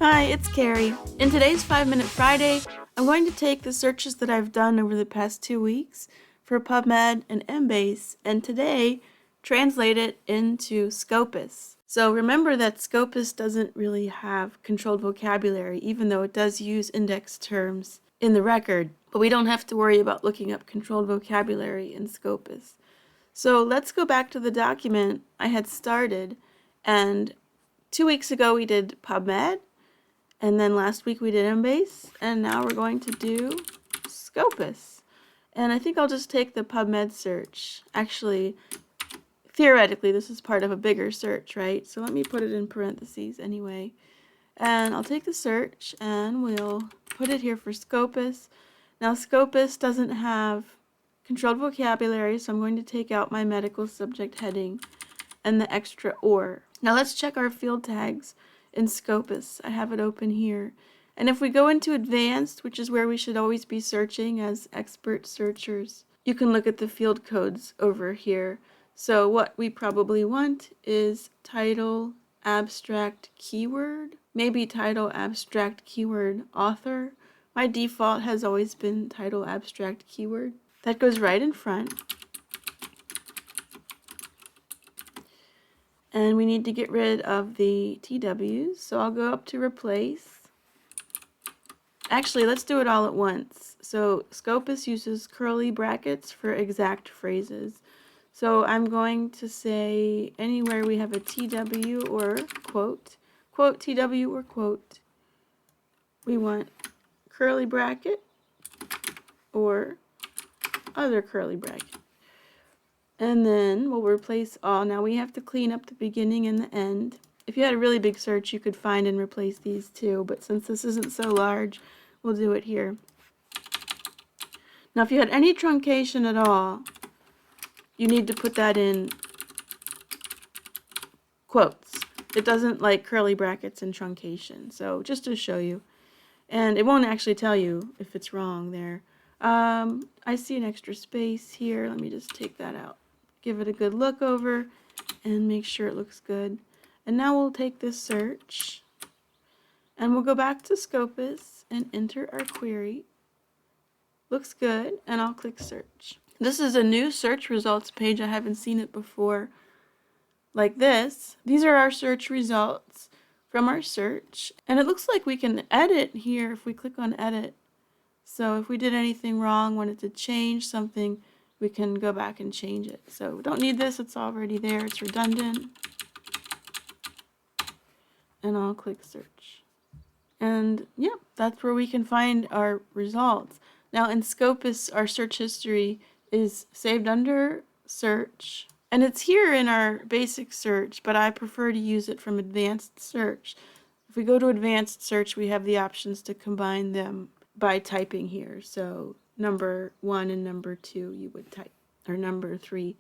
Hi, it's Carrie. In today's 5-Minute Friday, I'm going to take the searches that I've done over the past 2 weeks for PubMed and Embase, and today translate it into Scopus. So remember that Scopus doesn't really have controlled vocabulary, even though it does use index terms in the record, but we don't have to worry about looking up controlled vocabulary in Scopus. So let's go back to the document I had started, and 2 weeks ago we did PubMed, and then last week we did Embase, and now we're going to do Scopus. And I think I'll just take the PubMed search. Actually, theoretically, this is part of a bigger search, right? So let me put it in parentheses anyway. And I'll take the search and we'll put it here for Scopus. Now Scopus doesn't have controlled vocabulary, so I'm going to take out my medical subject heading and the extra or. Now let's check our field tags in Scopus. I have it open here. And if we go into advanced, which is where we should always be searching as expert searchers, you can look at the field codes over here. So what we probably want is title, abstract, keyword, maybe title, abstract, keyword, author. My default has always been title, abstract, keyword. That goes right in front. And we need to get rid of the TWs, so I'll go up to replace. Actually, let's do it all at once. So Scopus uses curly brackets for exact phrases. So I'm going to say anywhere we have a TW or quote, quote TW or quote, we want curly bracket or other curly bracket. And then we'll replace all. Now we have to clean up the beginning and the end. If you had a really big search, you could find and replace these too, but since this isn't so large, we'll do it here. Now if you had any truncation at all, you need to put that in quotes. It doesn't like curly brackets and truncation, so just to show you. And it won't actually tell you if it's wrong there. I see an extra space here. Let me just take that out. Give it a good look over and make sure it looks good. And now we'll take this search and we'll go back to Scopus and enter our query. Looks good, and I'll click search. This is a new search results page. I haven't seen it before like this. These are our search results from our search, and it looks like we can edit here if we click on edit. So if we did anything wrong, wanted to change something, we can go back and change it. So we don't need this, it's already there, it's redundant. And I'll click search. And yep, that's where we can find our results. Now in Scopus, our search history is saved under search. And it's here in our basic search, but I prefer to use it from advanced search. If we go to advanced search, we have the options to combine them by typing here. So number 1 and number 2 you would type, or number 3.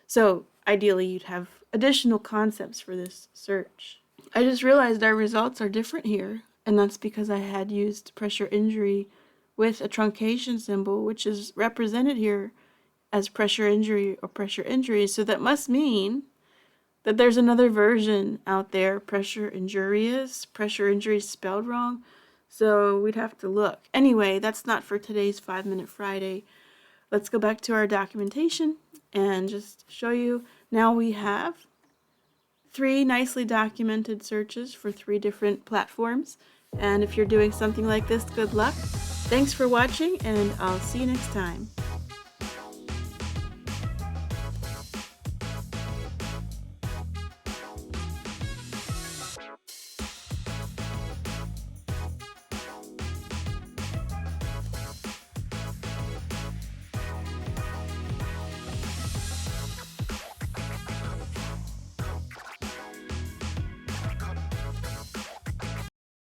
So ideally you'd have additional concepts for this search. I just realized our results are different here, and that's because I had used pressure injury with a truncation symbol, which is represented here as pressure injury or pressure injury. So that must mean that there's another version out there, pressure injurious, pressure injury spelled wrong. So we'd have to look. Anyway, that's not for today's 5-Minute Friday. Let's go back to our documentation and just show you. Now we have 3 nicely documented searches for 3 different platforms. And if you're doing something like this, good luck. Thanks for watching, and I'll see you next time.